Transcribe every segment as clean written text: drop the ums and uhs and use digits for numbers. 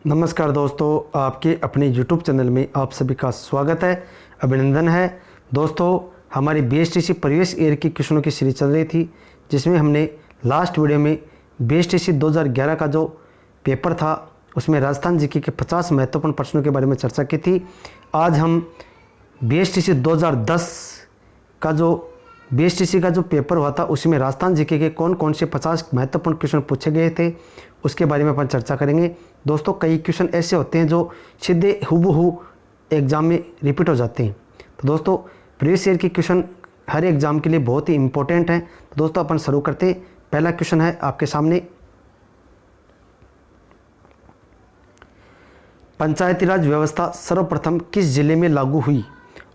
नमस्कार दोस्तों, आपके अपने YouTube चैनल में आप सभी का स्वागत है, अभिनंदन है। दोस्तों, हमारी बीएसटीसी प्रीवियस ईयर की क्वेश्चनों की सीरीज चल रही थी, जिसमें हमने लास्ट वीडियो में बीएसटीसी 2011 का जो पेपर था उसमें राजस्थान जीके के 50 महत्वपूर्ण प्रश्नों के बारे में चर्चा की थी। आज हम बीएसटीसी 2010 का जो पेपर हुआ था उसमें राजस्थान जीके के कौन कौन से 50 महत्वपूर्ण क्वेश्चन पूछे गए थे उसके बारे में अपन चर्चा करेंगे। दोस्तों, कई क्वेश्चन ऐसे होते हैं जो सीधे हुबहू एग्ज़ाम में रिपीट हो जाते हैं। तो दोस्तों, प्रीवियस ईयर की क्वेश्चन हर एग्ज़ाम के लिए बहुत ही इंपॉर्टेंट हैं। तो दोस्तों, अपन शुरू करते हैं। पहला क्वेश्चन है आपके सामने, पंचायती राज व्यवस्था सर्वप्रथम किस जिले में लागू हुई?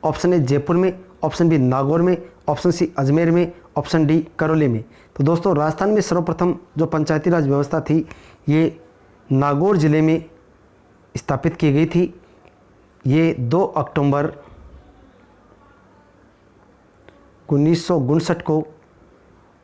ऑप्शन ए जयपुर में, ऑप्शन बी नागौर में, ऑप्शन सी अजमेर में, ऑप्शन डी करौली में। तो दोस्तों, राजस्थान में सर्वप्रथम जो पंचायती राज व्यवस्था थी ये नागौर ज़िले में स्थापित की गई थी। ये 2 अक्टूबर 1959 को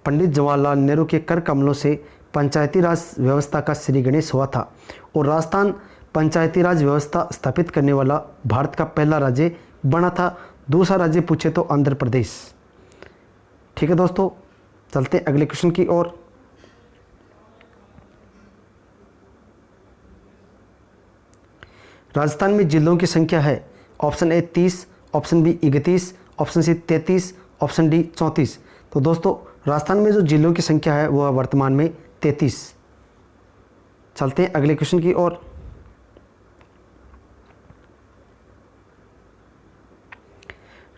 पंडित जवाहरलाल नेहरू के कर कमलों से पंचायती राज व्यवस्था का श्री गणेश हुआ था और राजस्थान पंचायती राज व्यवस्था स्थापित करने वाला भारत का पहला राज्य बना था। दूसरा राज्य पूछे तो आंध्र प्रदेश। ठीक है दोस्तों, चलते हैं अगले क्वेश्चन की ओर। राजस्थान में जिलों की संख्या है, option A 30, option B 31, option C 33, option D 34। तो दोस्तों, राजस्थान में जो जिलों की संख्या है वो वर्तमान में 33। चलते हैं अगले क्वेश्चन की ओर।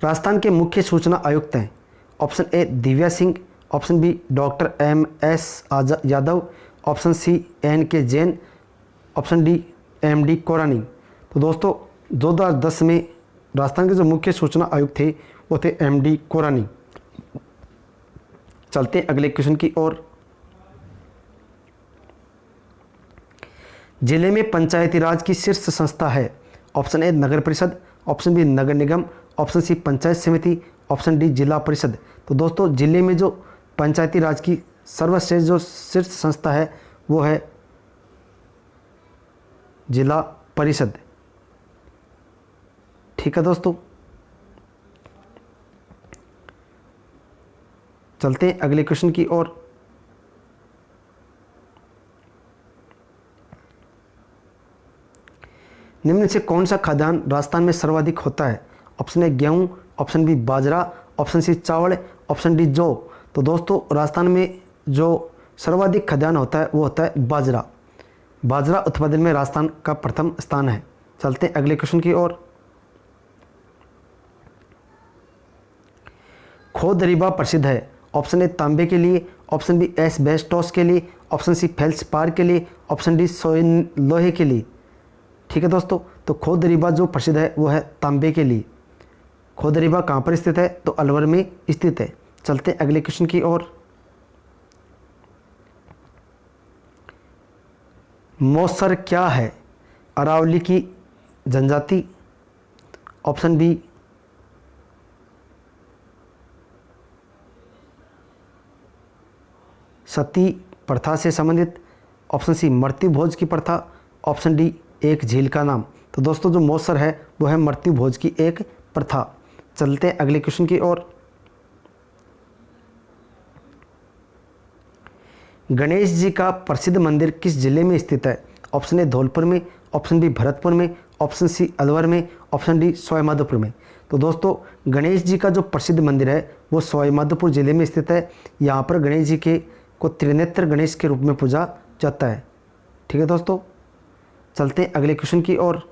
राजस्थान के मुख्य सूचना आयुक्त हैं, option A Divya Singh, option B doctor MS Yadav, option C NK Jain, option D MD Korani. तो दोस्तों, 2010 में राजस्थान के जो मुख्य सूचना आयुक्त थे वो थे MD कोरानी। चलते हैं अगले क्वेश्चन की ओर। जिले में पंचायती राज की शीर्ष संस्था है, ऑप्शन ए नगर परिषद, ऑप्शन बी नगर निगम, ऑप्शन सी पंचायत समिति, ऑप्शन डी जिला परिषद। तो दोस्तों, जिले में जो पंचायती राज की सर्वश्रेष्ठ जो शीर्ष संस्था है वो है जिला परिषद। ठीक है दोस्तों, चलते हैं अगले क्वेश्चन की ओर। निम्न से कौन सा खाद्यान्न राजस्थान में सर्वाधिक होता है? ऑप्शन ए गेहूं, ऑप्शन बी बाजरा, ऑप्शन सी चावल, ऑप्शन डी जौ। तो दोस्तों, राजस्थान में जो सर्वाधिक खाद्यान्न होता है वो होता है बाजरा। बाजरा उत्पादन में राजस्थान का प्रथम स्थान है। चलते हैं अगले क्वेश्चन की ओर। खोदरीबा प्रसिद्ध है, ऑप्शन ए तांबे के लिए, ऑप्शन बी एस्बेस्टोस के लिए, ऑप्शन सी फेल्सपार के लिए, ऑप्शन डी लोहे के लिए। ठीक है दोस्तों, तो खोदरीबा जो प्रसिद्ध है वो है तांबे के लिए। खोदरीबा कहाँ पर स्थित है? तो अलवर में स्थित है। चलते हैं अगले क्वेश्चन की ओर। मौसर क्या है? अरावली की जनजाति, ऑप्शन बी सती प्रथा से संबंधित, ऑप्शन सी मृत्यु भोज की प्रथा, ऑप्शन डी एक झील का नाम। तो दोस्तों, जो मौसर है वो है मृत्यु भोज की एक प्रथा। चलते हैं अगले क्वेश्चन की ओर। गणेश जी का प्रसिद्ध मंदिर किस जिले में स्थित है? ऑप्शन ए धौलपुर में, ऑप्शन बी भरतपुर में, ऑप्शन सी अलवर में, ऑप्शन डी सवाईमाधोपुर में। तो दोस्तों, गणेश जी का जो प्रसिद्ध मंदिर है वो सवाईमाधोपुर जिले में स्थित है। यहाँ पर गणेश जी को त्रिनेत्र गणेश के रूप में पूजा जाता है। ठीक है दोस्तों, चलते हैं अगले क्वेश्चन की ओर।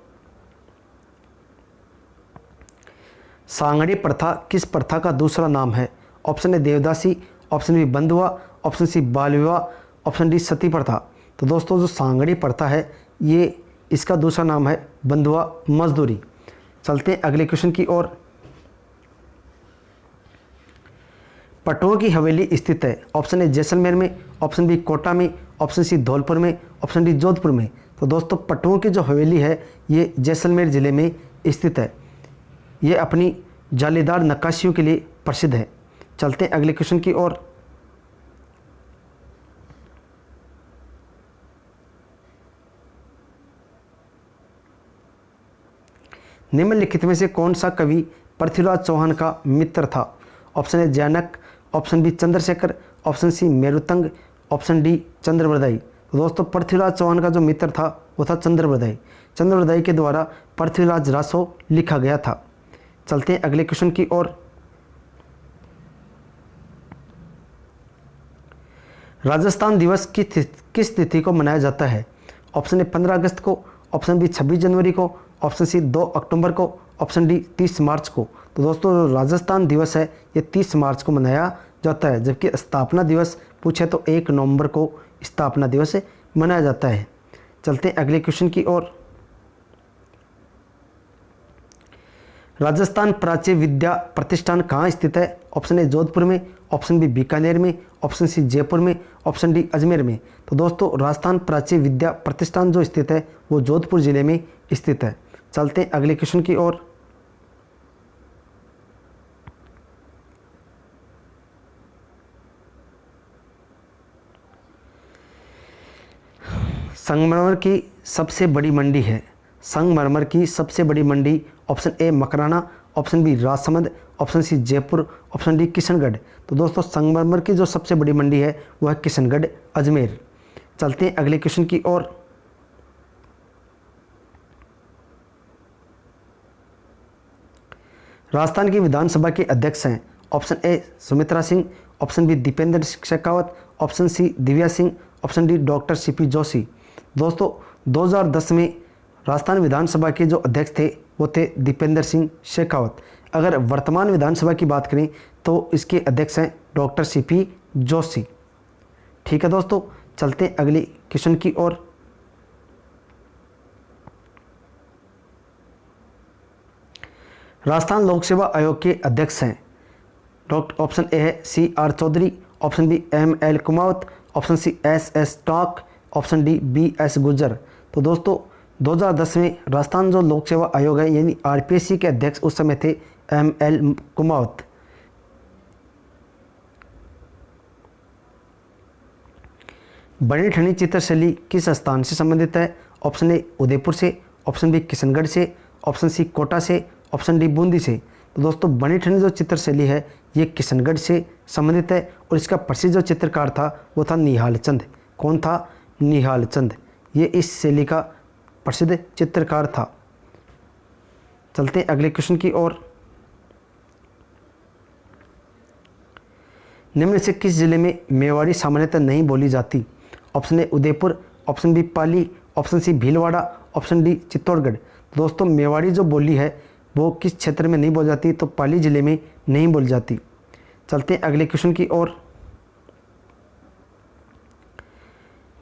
सांगड़ी प्रथा किस प्रथा का दूसरा नाम है? Option A devadasi, option B बंधुआ, ऑप्शन सी बाल विवाह, ऑप्शन डी सती प्रथा। तो दोस्तों, जो सांगड़ी प्रथा है ये इसका दूसरा नाम है बंधुआ मजदूरी। चलते हैं अगले क्वेश्चन की ओर। पटुओं की हवेली स्थित है, ऑप्शन ए जैसलमेर में, ऑप्शन बी कोटा में, ऑप्शन सी धौलपुर में, ऑप्शन डी जोधपुर में। तो दोस्तों, पटुओं की जो हवेली है ये जैसलमेर ज़िले में स्थित है। ये अपनी जालीदार नक्काशियों के लिए प्रसिद्ध है। चलते हैं अगले क्वेश्चन की ओर। निम्नलिखित में से कौन सा कवि पृथ्वीराज चौहान का मित्र था? Option A Janak, option B Chandrashekhar, option C Merutunga, option D Chandbardai. तो दोस्तों पृथ्वीराज चौहान का जो मित्र था वो था चंद्रवरदाई। चंद्रवरदाई के द्वारा पृथ्वीराज रासो लिखा गया था। चलते हैं अगले क्वेश्चन की ओर। राजस्थान दिवस की किस तिथि को मनाया जाता है? ऑप्शन ए 15 अगस्त को, ऑप्शन बी 26 जनवरी को, ऑप्शन सी 2 अक्टूबर को, ऑप्शन डी 30 मार्च को। तो दोस्तों जो राजस्थान दिवस है ये 30 मार्च को मनाया जाता है, जबकि स्थापना दिवस पूछे तो 1 नवंबर को स्थापना दिवस मनाया जाता है। चलते हैं अगले क्वेश्चन की ओर। राजस्थान प्राच्य विद्या प्रतिष्ठान कहाँ स्थित है? ऑप्शन ए जोधपुर में, ऑप्शन बी बीकानेर में, ऑप्शन सी जयपुर में, ऑप्शन डी अजमेर में। तो दोस्तों राजस्थान प्राच्य विद्या प्रतिष्ठान जो स्थित है वो जोधपुर जिले में स्थित है। चलते हैं अगले क्वेश्चन की ओर। संगमरमर की सबसे बड़ी मंडी है। संगमरमर की सबसे बड़ी मंडी option A Makrana, option B Rajsamand, option C Jaipur, option D Kishangarh. तो दोस्तों संगमरमर की जो सबसे बड़ी मंडी है वह है किशनगढ़ अजमेर। चलते हैं अगले क्वेश्चन की ओर। राजस्थान की विधानसभा के अध्यक्ष हैं। Option A Sumitra Singh, option B Dipendra Shekhawat, option C Divya Singh, option D doctor CP Joshi. दोस्तों 2010 में राजस्थान विधानसभा के जो अध्यक्ष थे वो थे दीपेंद्र सिंह शेखावत। अगर वर्तमान विधानसभा की बात करें तो इसके अध्यक्ष हैं डॉक्टर सीपी जोशी। ठीक है दोस्तों, चलते हैं अगली क्वेश्चन की ओर। राजस्थान लोक सेवा आयोग के अध्यक्ष हैं डॉक्टर, ऑप्शन ए है CR Chaudhary, option B ML Kumawat, option C SS Tak, option D BS Gurjar. तो दोस्तों 2010 में राजस्थान जो लोक सेवा आयोग है यानी RPSC के अध्यक्ष उस समय थे ML कुमावत। बनी ठनी चित्रशैली किस स्थान से संबंधित है? ऑप्शन ए उदयपुर से, ऑप्शन बी किशनगढ़ से, ऑप्शन सी कोटा से, ऑप्शन डी बूंदी से। तो दोस्तों बनी ठनी जो चित्रशैली है ये किशनगढ़ से संबंधित है और इसका प्रसिद्ध जो चित्रकार था वो था निहाल चंद। कौन था? निहाल चंद। ये इस शैली का प्रसिद्ध चित्रकार था। चलते हैं अगले क्वेश्चन की ओर। निम्न से किस जिले में मेवाड़ी सामान्यतः नहीं बोली जाती? Option A Udaipur, option B Pali, option C Bhilwara, option D Chittorgarh. तो दोस्तों मेवाड़ी जो बोली है वो किस क्षेत्र में नहीं बोली जाती? तो पाली जिले में नहीं बोली जाती। चलते हैं अगले क्वेश्चन की ओर।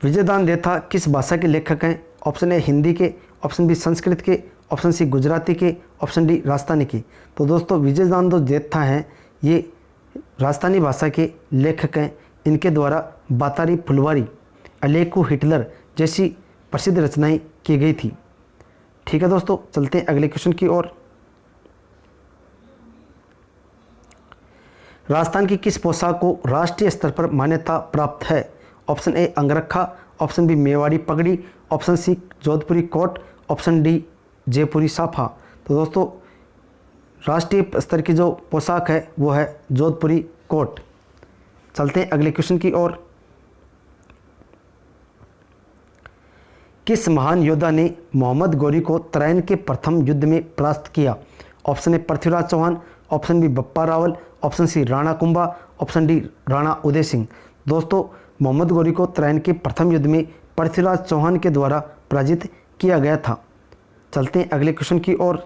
विजयदान देथा किस भाषा के लेखक हैं? ऑप्शन ए हिंदी के, ऑप्शन बी संस्कृत के, ऑप्शन सी गुजराती के, ऑप्शन डी राजस्थानी के। तो दोस्तों विजयदान जो देथा हैं ये राजस्थानी भाषा के लेखक हैं। इनके द्वारा बातारी फुलवारी, अलेकू हिटलर जैसी प्रसिद्ध रचनाएं की गई थी। ठीक है दोस्तों, चलते हैं अगले क्वेश्चन की ओर। राजस्थान की किस पोशाक को राष्ट्रीय स्तर पर मान्यता प्राप्त है? ऑप्शन ए अंगरखा, ऑप्शन बी मेवाड़ी पगड़ी, option C Jodhpuri coat, option D Jaipuri साफा। तो दोस्तों राष्ट्रीय स्तर की जो पोशाक है वो है जोधपुरी कोट। चलते हैं अगले क्वेश्चन की ओर। किस महान योद्धा ने मोहम्मद गौरी को तराइन के प्रथम युद्ध में परास्त किया? Option A Prithviraj Chauhan, option B Bappa Rawal, option C Rana Kumbha, option D Rana Udai Singh. दोस्तों मोहम्मद गौरी को तराइन के प्रथम युद्ध में पृथ्वीराज चौहान के द्वारा पराजित किया गया था। चलते हैं अगले क्वेश्चन की ओर।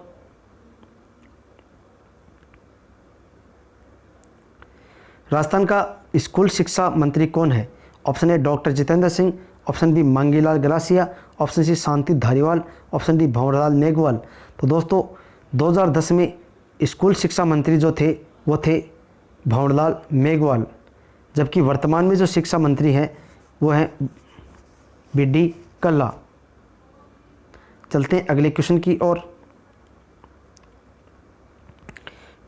राजस्थान का स्कूल शिक्षा मंत्री कौन है? Option A doctor Jitendra Singh, option B Mangilal Garasia, option C Shanti Dhariwal, option D Bhanwarlal Meghwal. तो दोस्तों 2010 में स्कूल शिक्षा मंत्री जो थे वो थे भंवरलाल मेघवाल, जबकि वर्तमान में जो शिक्षा मंत्री हैं वो हैं BD कल्ला। चलते हैं अगले क्वेश्चन की ओर।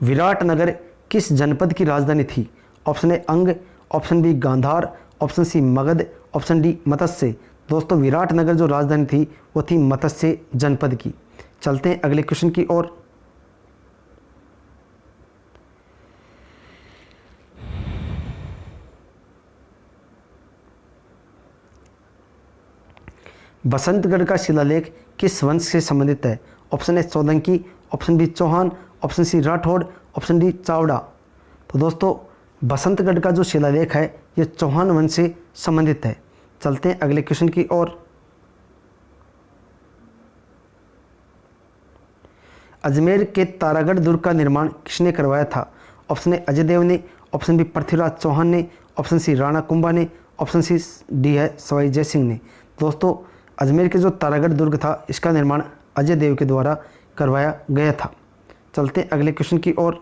विराटनगर किस जनपद की राजधानी थी? Option A Anga, option B Gandhara, option C Magadha, option D Matsya. दोस्तों विराटनगर जो राजधानी थी वो थी मत्स्य जनपद की। चलते हैं अगले क्वेश्चन की ओर। बसंतगढ़ का शिलालेख किस वंश से संबंधित है? Option A Solanki, option B Chauhan, option C Rathore, option D Chawda. तो दोस्तों बसंतगढ़ का जो शिलालेख है ये चौहान वंश से संबंधित है। चलते हैं अगले क्वेश्चन की ओर। अजमेर के तारागढ़ दुर्ग का निर्माण किसने करवाया था? ऑप्शन ए अजय देव ने, ऑप्शन बी पृथ्वीराज चौहान ने, ऑप्शन सी राणा कुंभा ने, ऑप्शन सी डी है सवाई जय सिंह ने। दोस्तों अजमेर के जो तारागढ़ दुर्ग था इसका निर्माण अजय देव के द्वारा करवाया गया था। चलते हैं अगले क्वेश्चन की ओर।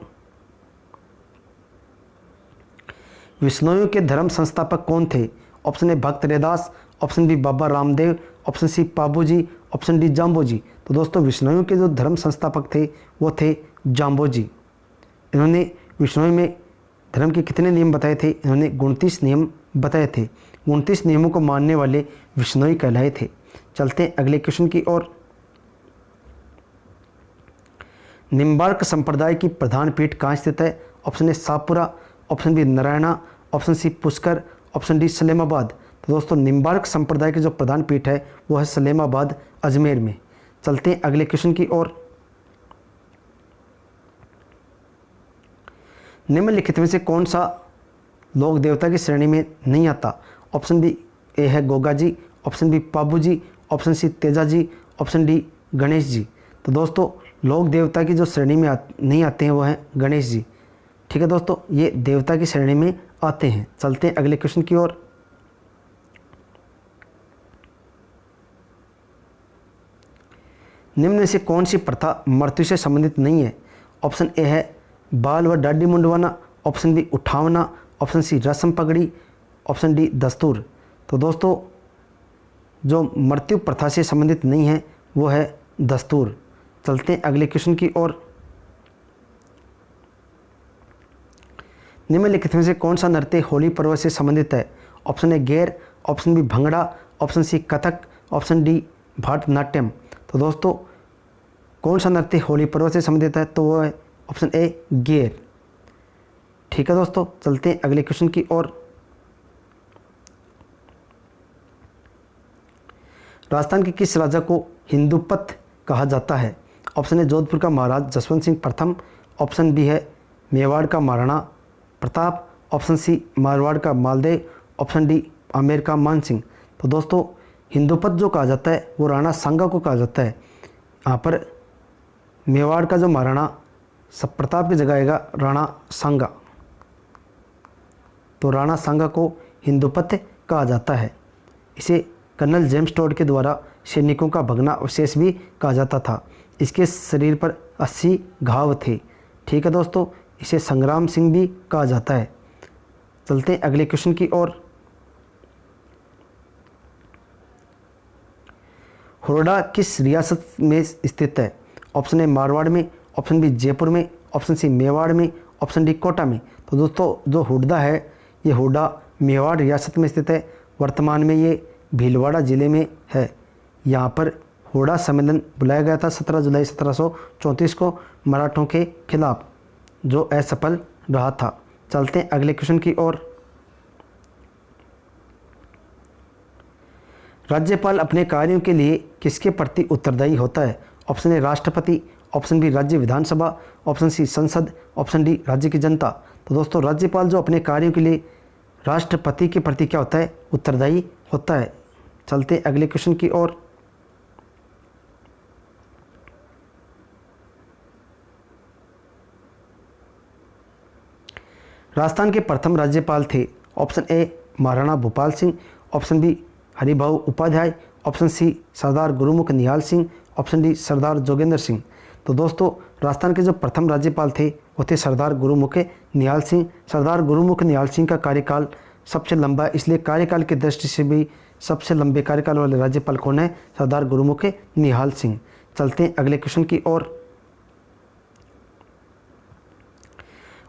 विष्णुइयों के धर्म संस्थापक कौन थे? Option A Bhakt Raidas, option B Baba Ramdev, option C Pabuji, option D Jambhoji. तो दोस्तों विष्णुइयों के जो धर्म संस्थापक थे वो थे जाम्बोजी। इन्होंने विष्णुई में धर्म के कितने नियम बताए थे? इन्होंने 29 नियम बताए थे। 29 नियमों को मानने वाले विष्णुई कहलाए थे। चलते हैं अगले क्वेश्चन की ओर। निम्बार्क संप्रदाय की प्रधान पीठ कहाँ स्थित है? Option A Shahpura, option B Narayana, option C Pushkar, option D Salemabad. तो दोस्तों निम्बार्क संप्रदाय की जो प्रधान पीठ है वो है सलेमाबाद अजमेर में। चलते हैं अगले क्वेश्चन की ओर। निम्नलिखित में से कौन सा लोक देवता की श्रेणी में नहीं आता? ऑप्शन बी ए है गोगा जी, ऑप्शन बी पाबू जी, option C Teja ji, option D Ganesh ji. तो दोस्तों लोक देवता की जो श्रेणी में नहीं आते हैं वो हैं गणेश जी। ठीक है दोस्तों, ये देवता की श्रेणी में आते हैं। चलते हैं अगले क्वेश्चन की ओर। निम्न में से कौन सी प्रथा मृत्यु से संबंधित नहीं है? ऑप्शन ए है बाल व डाडी मुंडवाना, ऑप्शन बी उठावना, ऑप्शन सी रस्म पगड़ी, ऑप्शन डी दस्तूर। तो दोस्तों जो मृत्यु प्रथा से संबंधित नहीं है वो है दस्तूर। चलते हैं अगले क्वेश्चन की ओर। निम्नलिखित में से कौन सा नृत्य होली पर्व से संबंधित है? Option A Ger, option B bhangra, option C Kathak, option D Bharatanatyam. तो दोस्तों कौन सा नृत्य होली पर्व से संबंधित है? तो वो है ऑप्शन ए गेर। ठीक है दोस्तों, चलते हैं अगले क्वेश्चन की ओर। राजस्थान के किस राजा को हिंदुपथ कहा जाता है? ऑप्शन ए जोधपुर का महाराज जसवंत सिंह प्रथम, ऑप्शन बी है मेवाड़ का महाराणा प्रताप, ऑप्शन सी मारवाड़ का मालदेव, ऑप्शन डी आमेर का मान सिंह। तो दोस्तों हिंदुपथ जो कहा जाता है वो राणा सांगा को कहा जाता है। यहाँ पर मेवाड़ का जो महाराणा सब प्रताप की जगह आएगा राणा सांगा। तो राणा सांगा को हिंदुपथ कहा जाता है। इसे कर्नल जेम्स टॉड के द्वारा सैनिकों का भगना अवशेष भी कहा जाता था। इसके शरीर पर 80 घाव थे। ठीक है दोस्तों, इसे संग्राम सिंह भी कहा जाता है। चलते हैं अगले क्वेश्चन की ओर। हुरडा किस रियासत में स्थित है? ऑप्शन ए मारवाड़ में, ऑप्शन बी जयपुर में, ऑप्शन सी मेवाड़ में, ऑप्शन डी कोटा में। तो दोस्तों जो हुरडा है ये हुरडा मेवाड़ रियासत में स्थित है। वर्तमान में ये भीलवाड़ा ज़िले में है। यहाँ पर हुरडा सम्मेलन बुलाया गया था 17 जुलाई 1734 को मराठों के खिलाफ, जो असफल रहा था। चलते हैं अगले क्वेश्चन की ओर। राज्यपाल अपने कार्यों के लिए किसके प्रति उत्तरदायी होता है? ऑप्शन ए राष्ट्रपति, ऑप्शन बी राज्य विधानसभा, ऑप्शन सी संसद, ऑप्शन डी राज्य की जनता। तो दोस्तों राज्यपाल जो अपने कार्यों के लिए राष्ट्रपति के प्रति क्या होता है? उत्तरदायी होता है। चलते हैं अगले क्वेश्चन की ओर। राजस्थान के प्रथम राज्यपाल थे। Option A Maharana Bhupal Singh, option B Haribhau Upadhyay, option C Sardar Gurmukh Nihal Singh, option D Sardar Jogendra Singh. तो दोस्तों राजस्थान के जो प्रथम राज्यपाल थे वो थे सरदार गुरुमुख निहाल सिंह। सरदार गुरुमुख निहाल सिंह का कार्यकाल सबसे लंबा है, इसलिए कार्यकाल की दृष्टि से भी सबसे लंबे कार्यकाल वाले राज्यपाल कौन है? सरदार गुरुमुख निहाल सिंह। चलते हैं अगले क्वेश्चन की ओर।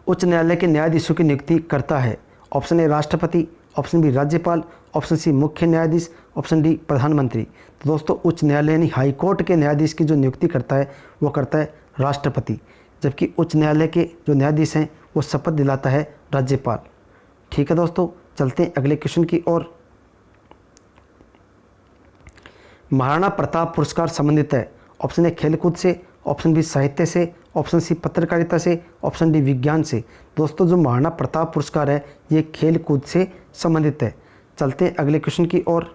उच्च न्यायालय के न्यायाधीशों की नियुक्ति करता है। ऑप्शन ए राष्ट्रपति, ऑप्शन बी राज्यपाल, ऑप्शन सी मुख्य न्यायाधीश, ऑप्शन डी प्रधानमंत्री। तो दोस्तों उच्च न्यायालय यानी हाई कोर्ट के न्यायाधीश की जो नियुक्ति करता है वो करता है राष्ट्रपति, जबकि उच्च न्यायालय के जो न्यायाधीश हैं वो शपथ दिलाता है राज्यपाल। ठीक है दोस्तों, चलते हैं अगले क्वेश्चन की ओर। महाराणा प्रताप पुरस्कार संबंधित है ऑप्शन ए खेलकूद से, ऑप्शन बी साहित्य से, ऑप्शन सी पत्रकारिता से, ऑप्शन डी विज्ञान से। दोस्तों जो महाराणा प्रताप पुरस्कार है ये खेल कूद से संबंधित है। चलते हैं अगले क्वेश्चन की ओर।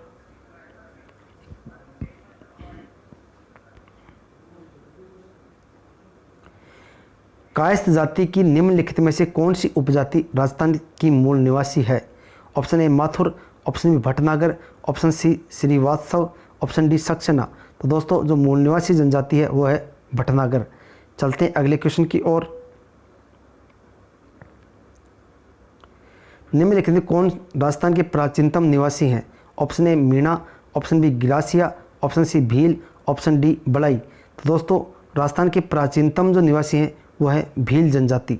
कायस्थ जाति की निम्नलिखित में से कौन सी उपजाति राजस्थान की मूल निवासी है? Option A Mathur, option B Bhatnagar, option C Srivastava, option D Saxena. तो दोस्तों जो मूल निवासी जनजाति है वो है भटनागर। चलते हैं अगले क्वेश्चन की ओर। निम्नलिखित में कौन राजस्थान के प्राचीनतम निवासी हैं? Option A Meena, option B Garasia, option C Bhil, option D Badai. तो दोस्तों राजस्थान के प्राचीनतम जो निवासी हैं वो है भील जनजाति।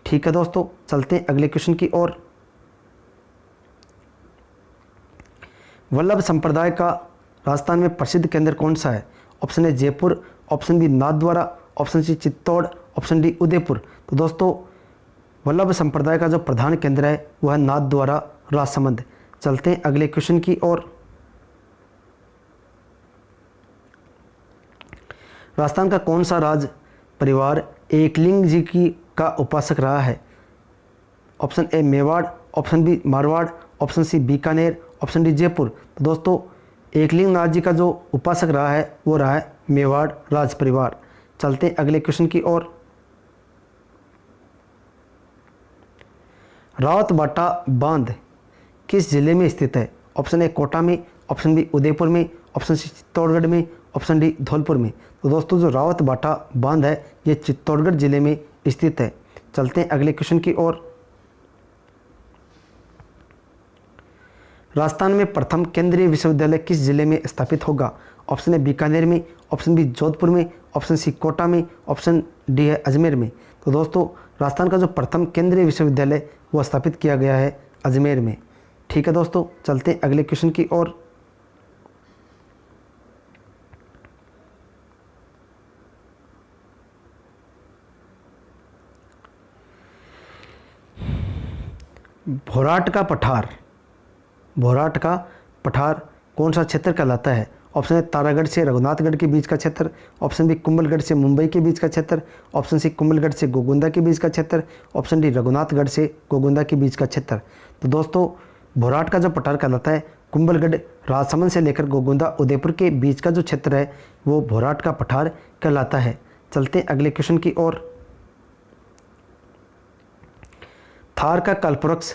ठीक है दोस्तों, चलते हैं अगले क्वेश्चन की ओर। वल्लभ संप्रदाय का राजस्थान में प्रसिद्ध केंद्र कौन सा है? Option A Jaipur, option B Nathdwara, option C Chittor, option D Udaipur. तो दोस्तों वल्लभ संप्रदाय का जो प्रधान केंद्र है वह है नाथद्वारा राजसमंद। चलते हैं अगले क्वेश्चन की ओर। राजस्थान का कौन सा राज परिवार एकलिंग जी की का उपासक रहा है? Option A Mewar, option B Marwar, option C Bikaner, option D Jaipur. तो दोस्तों एकलिंग नाथ जी का जो उपासक रहा है वो रहा है मेवाड़ राज परिवार। चलते हैं अगले क्वेश्चन की ओर। रावत बाटा बांध किस जिले में स्थित है? ऑप्शन ए कोटा में, ऑप्शन बी उदयपुर में, ऑप्शन सी चित्तौड़गढ़ में, ऑप्शन डी धौलपुर में। तो दोस्तों जो रावत बाटा बांध है ये चित्तौड़गढ़ जिले में स्थित है। चलते हैं अगले क्वेश्चन की ओर। राजस्थान में प्रथम केंद्रीय विश्वविद्यालय किस जिले में स्थापित होगा? ऑप्शन ए बीकानेर में, ऑप्शन बी जोधपुर में, ऑप्शन सी कोटा में, ऑप्शन डी है अजमेर में। तो दोस्तों राजस्थान का जो प्रथम केंद्रीय विश्वविद्यालय वो स्थापित किया गया है अजमेर में। ठीक है दोस्तों, चलते हैं अगले क्वेश्चन की ओर। भोराट का पठार, भोराट का पठार कौन सा क्षेत्र कहलाता है? ऑप्शन ए तारागढ़ से रघुनाथगढ़ के बीच का क्षेत्र, ऑप्शन बी कुंभलगढ़ से मुंबई के बीच का क्षेत्र, ऑप्शन सी कुंभलगढ़ से गोगुंदा के बीच का क्षेत्र, ऑप्शन डी रघुनाथगढ़ से गोगुंदा के बीच का क्षेत्र। तो दोस्तों भोराट का जो पठार कहलाता है कुंभलगढ़ राजसमंद से लेकर गोगुंदा उदयपुर के बीच का जो क्षेत्र है वो भोराट का पठार कहलाता है। चलते हैं अगले क्वेश्चन की ओर। थार का कल्पवृक्ष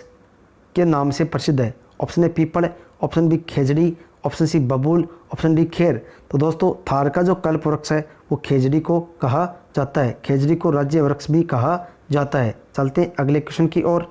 के नाम से प्रसिद्ध है? ऑप्शन ए पीपल, ऑप्शन बी खेजड़ी, ऑप्शन सी बबूल, ऑप्शन डी खेर। तो दोस्तों थार का जो कल्प वृक्ष है वो खेजड़ी को कहा जाता है, खेजड़ी को राज्य वृक्ष भी कहा जाता है। चलते हैं अगले क्वेश्चन की ओर।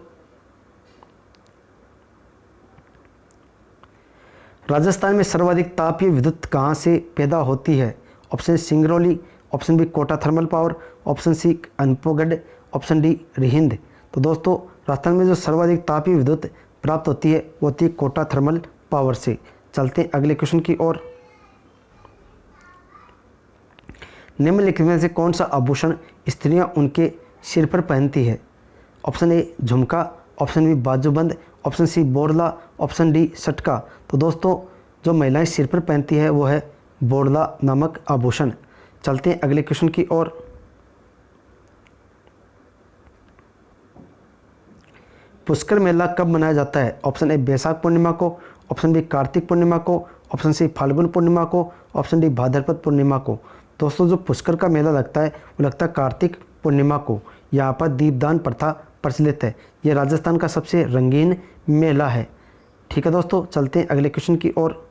राजस्थान में सर्वाधिक तापीय विद्युत कहाँ से पैदा होती है? Option Singrauli, option B Kota thermal power, option C Anupgarh, option D Rihand. तो दोस्तों राजस्थान में जो सर्वाधिक तापीय विद्युत प्राप्त होती है वो होती है कोटा थर्मल पावर से। चलते हैं अगले क्वेश्चन की ओर। निम्नलिखित में से कौन सा आभूषण स्त्रियां उनके सिर पर पहनती है? ऑप्शन ए झुमका, ऑप्शन बी बाजूबंद, ऑप्शन सी बोरला, ऑप्शन डी सटका। तो दोस्तों जो महिलाएं सिर पर पहनती है वो है बोरला नामक आभूषण। चलते हैं अगले क्वेश्चन की ओर। पुष्कर मेला कब मनाया जाता है? ऑप्शन ए बैसाख पूर्णिमा को, ऑप्शन बी कार्तिक पूर्णिमा को, ऑप्शन सी फाल्गुन पूर्णिमा को, ऑप्शन डी भाद्रपद पूर्णिमा को। दोस्तों जो पुष्कर का मेला लगता है वो लगता है कार्तिक पूर्णिमा को। यहाँ पर दीपदान प्रथा प्रचलित है। ये राजस्थान का सबसे रंगीन मेला है। ठीक है दोस्तों, चलते हैं अगले क्वेश्चन की ओर।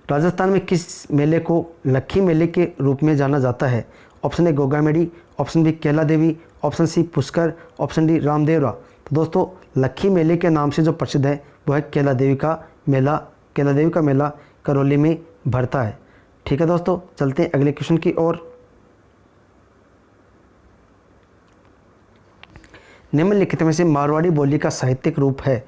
राजस्थान में किस मेले को लक्खी मेले के रूप में जाना जाता है? Option A Gogamedi, option B Kaila Devi, option C Pushkar, option D Ramdevra. तो दोस्तों लक्खी मेले के नाम से जो प्रसिद्ध है वो है कैला देवी का मेला। कैला देवी का मेला करौली में भरता है। ठीक है दोस्तों, चलते हैं अगले क्वेश्चन की ओर। निम्नलिखित में से मारवाड़ी बोली का साहित्यिक रूप है?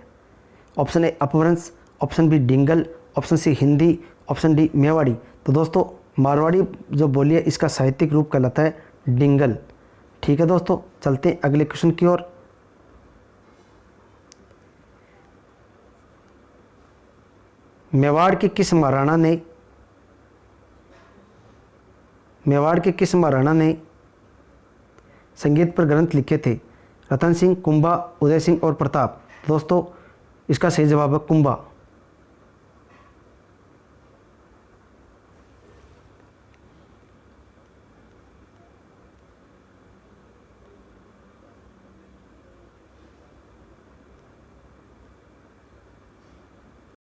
Option A Apabhramsha, option B Dingal, option C Hindi, option D Mewari. तो दोस्तों मारवाड़ी जो बोली है इसका साहित्यिक रूप कहलाता है डिंगल। ठीक है दोस्तों, चलते हैं अगले क्वेश्चन की ओर। मेवाड़ के किस महाराणा ने संगीत पर ग्रंथ लिखे थे? रतन सिंह, कुंभा, उदय सिंह और प्रताप। दोस्तों इसका सही जवाब है कुंभा।